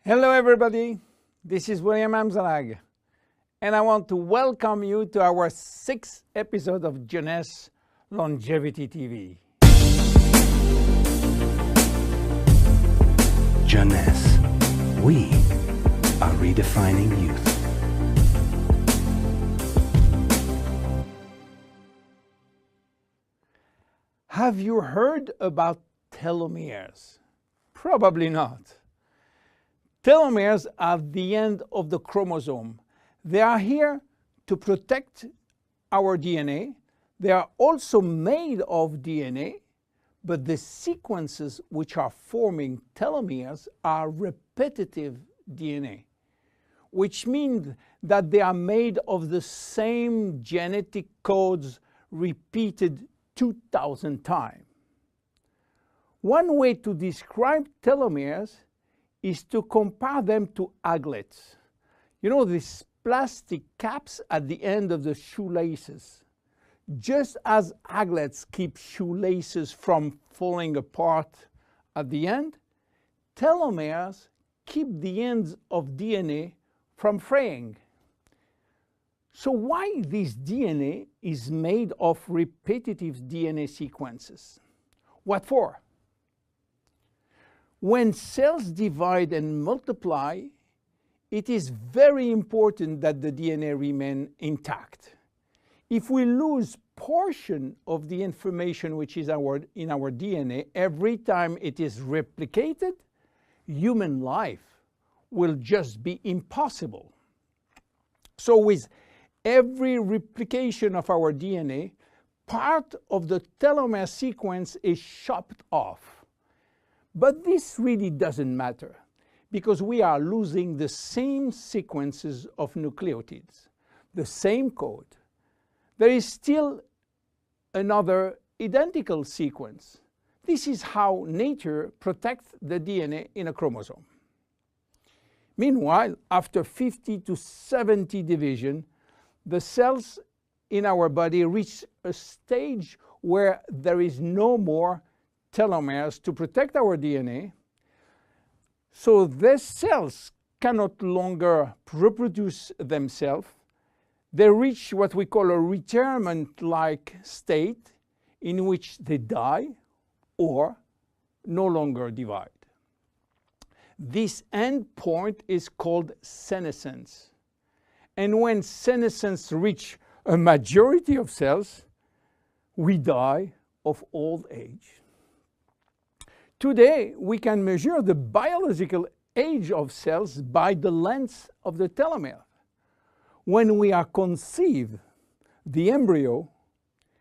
Hello everybody, this is William AMZALLAG, and I want to welcome you to our 6th episode of Jeunesse Longevity TV. Jeunesse, we are redefining youth. Have you heard about telomeres? Probably not. Telomeres are the end of the chromosome. They are here to protect our DNA. They are also made of DNA, but the sequences which are forming telomeres are repetitive DNA, which means that they are made of the same genetic codes repeated 2,000 times. One way to describe telomeres is to compare them to aglets. You know, these plastic caps at the end of the shoelaces. Just as aglets keep shoelaces from falling apart at the end, telomeres keep the ends of DNA from fraying. So why this DNA is made of repetitive DNA sequences? What for? When cells divide and multiply, it is very important that the DNA remain intact. If we lose portion of the information which is in our DNA every time it is replicated, human life will just be impossible. So with every replication of our DNA, part of the telomere sequence is chopped off. But this really doesn't matter, because we are losing the same sequences of nucleotides, the same code. There is still another identical sequence. This is how nature protects the DNA in a chromosome. Meanwhile, after 50 to 70 division, the cells in our body reach a stage where there is no more telomeres to protect our DNA, so these cells cannot longer reproduce themselves. They reach what we call a retirement-like state in which they die or no longer divide. This end point is called senescence. And when senescence reaches a majority of cells, we die of old age. Today, we can measure the biological age of cells by the length of the telomere. When we are conceived, the embryo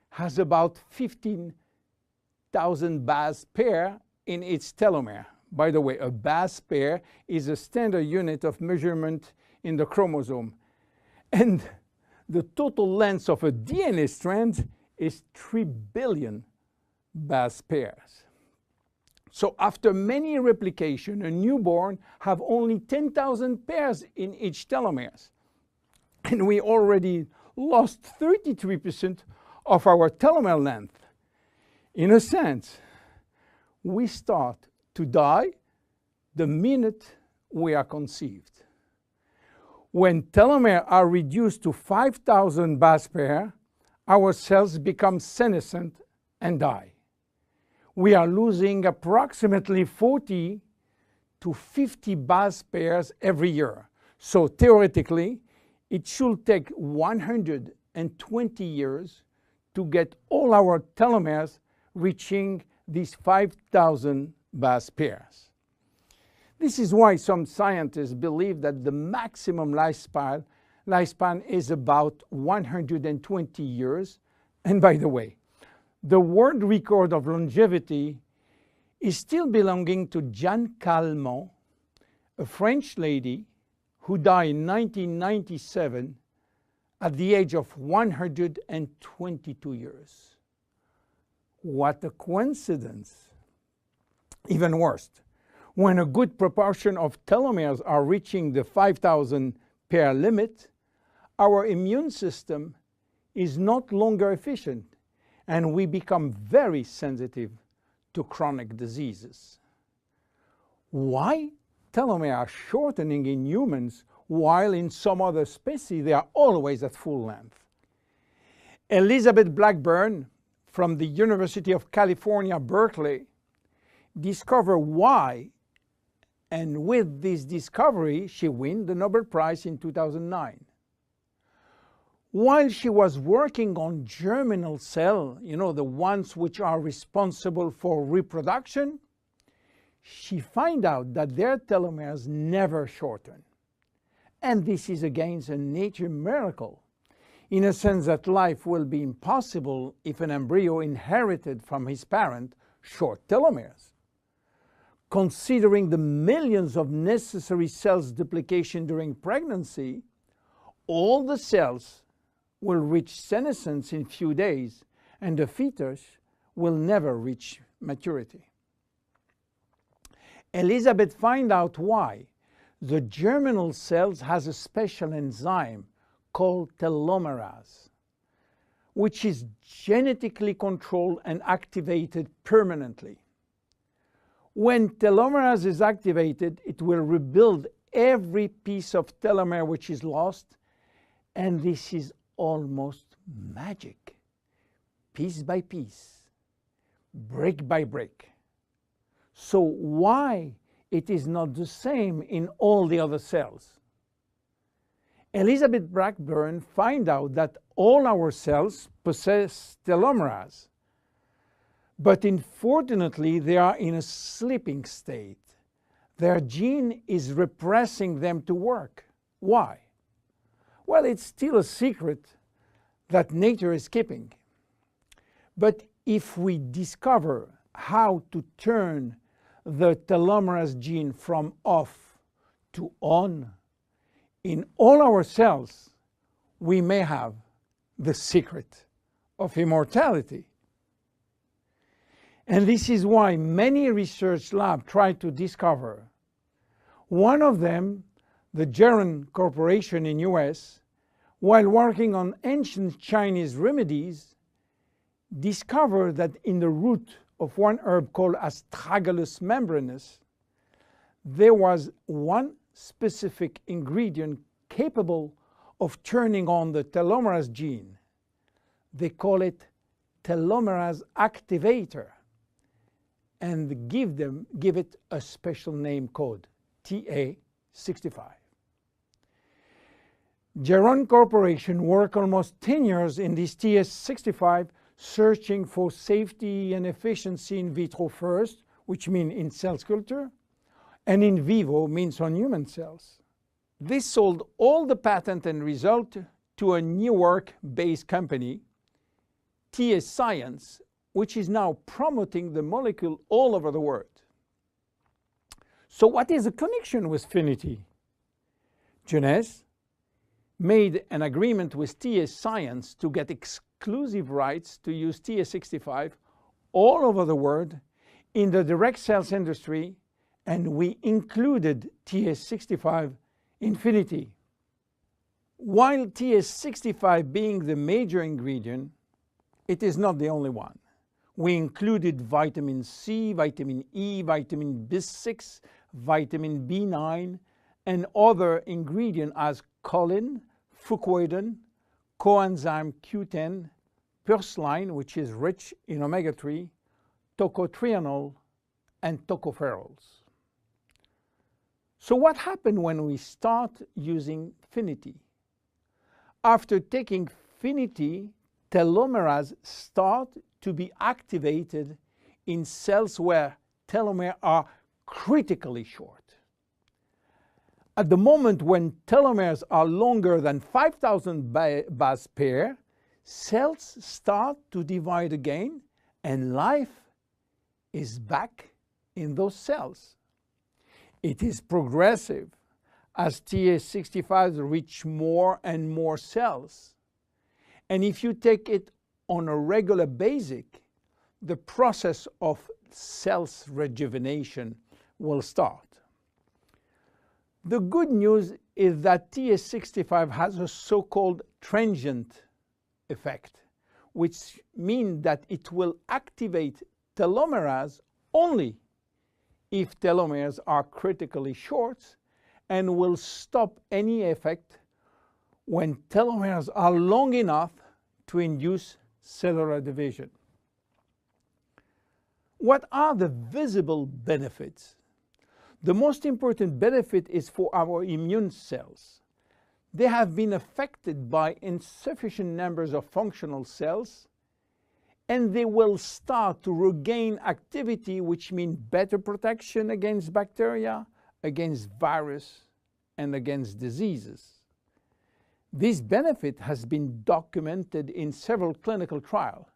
has about 15,000 base pair in its telomere. By the way, a base pair is a standard unit of measurement in the chromosome. And the total length of a DNA strand is 3 billion base pairs. So after many replication, a newborn have only 10,000 pairs in each telomeres. And we already lost 33% of our telomere length. In a sense, we start to die the minute we are conceived. When telomeres are reduced to 5,000 base pairs, our cells become senescent and die. We are losing approximately 40 to 50 base pairs every year. So theoretically, it should take 120 years to get all our telomeres reaching these 5,000 base pairs. This is why some scientists believe that the maximum lifespan is about 120 years. And by the way, the world record of longevity is still belonging to Jeanne Calment, a French lady who died in 1997 at the age of 122 years. What a coincidence! Even worse, when a good proportion of telomeres are reaching the 5,000 pair limit, our immune system is not longer efficient, and we become very sensitive to chronic diseases. Why telomeres are shortening in humans, while in some other species they are always at full length. Elizabeth Blackburn from the University of California, Berkeley, discovered why, and with this discovery she won the Nobel Prize in 2009. While she was working on germinal cells, the ones which are responsible for reproduction, she found out that their telomeres never shorten. And this is again a nature miracle, in a sense that life will be impossible if an embryo inherited from his parent short telomeres. Considering the millions of necessary cells duplication during pregnancy, all the cells will reach senescence in few days, and the fetus will never reach maturity. Elizabeth found out why. The germinal cells has a special enzyme called telomerase, which is genetically controlled and activated permanently. When telomerase is activated, it will rebuild every piece of telomere which is lost, and this is almost magic. Piece by piece, brick by brick. So why it is not the same in all the other cells? Elizabeth Blackburn found out that all our cells possess telomerase, but unfortunately they are in a sleeping state. Their gene is repressing them to work. Why? Well, it's still a secret that nature is keeping. But if we discover how to turn the telomerase gene from off to on in all our cells, we may have the secret of immortality. And this is why many research labs try to discover. One of them, the Geron Corporation in US, while working on ancient Chinese remedies, discovered that in the root of one herb called Astragalus membranus, there was one specific ingredient capable of turning on the telomerase gene. They call it telomerase activator, and give it a special name code, TA65. Geron Corporation worked almost 10 years in this TA65, searching for safety and efficiency in vitro first, which means in cell culture, and in vivo means on human cells. This sold all the patent and result to a New York-based company, TA Science, which is now promoting the molecule all over the world. So what is the connection with Finiti? Jeunesse made an agreement with TA Science to get exclusive rights to use TA65 all over the world in the direct sales industry, and we included TA65 in Finiti. While TA65 being the major ingredient, it is not the only one. We included vitamin C, vitamin E, vitamin B6, vitamin B9, and other ingredients as choline, fucoidan, coenzyme Q10, purslane, which is rich in omega-3, tocotrienol, and tocopherols. So what happened when we start using Finiti? After taking Finiti, telomerase start to be activated in cells where telomeres are critically short. At the moment when telomeres are longer than 5,000 base pair, cells start to divide again, and life is back in those cells. It is progressive as TA65 reach more and more cells. And if you take it on a regular basis, the process of cells rejuvenation will start. The good news is that TA65 has a so-called transient effect, which means that it will activate telomerase only if telomeres are critically short and will stop any effect when telomeres are long enough to induce cellular division. What are the visible benefits? The most important benefit is for our immune cells. They have been affected by insufficient numbers of functional cells, and they will start to regain activity, which means better protection against bacteria, against virus, and against diseases. This benefit has been documented in several clinical trials.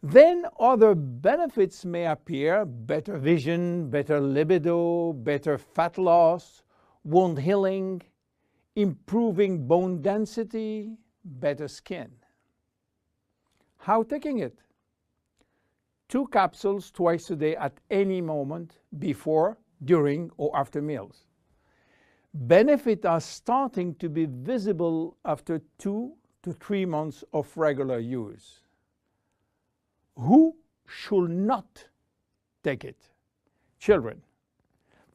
Then other benefits may appear: better vision, better libido, better fat loss, wound healing, improving bone density, better skin. How taking it? 2 capsules twice a day at any moment, before, during, or after meals. Benefits are starting to be visible after 2 to 3 months of regular use. Who should not take it? Children.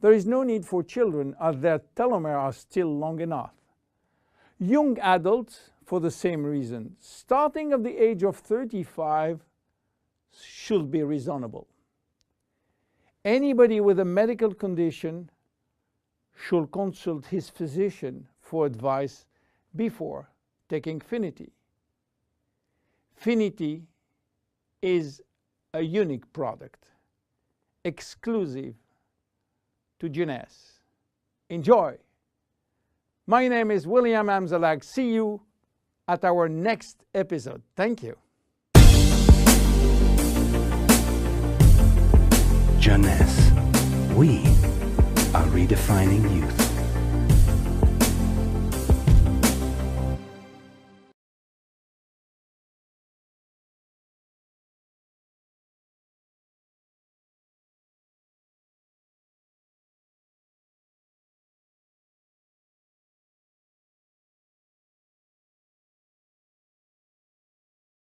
There is no need for children, as their telomeres are still long enough. Young adults, for the same reason, starting at the age of 35, should be reasonable. Anybody with a medical condition should consult his physician for advice before taking Finiti. Finiti is a unique product, exclusive to Jeunesse. Enjoy! My name is William AMZALLAG. See you at our next episode. Thank you. Jeunesse. We are redefining youth.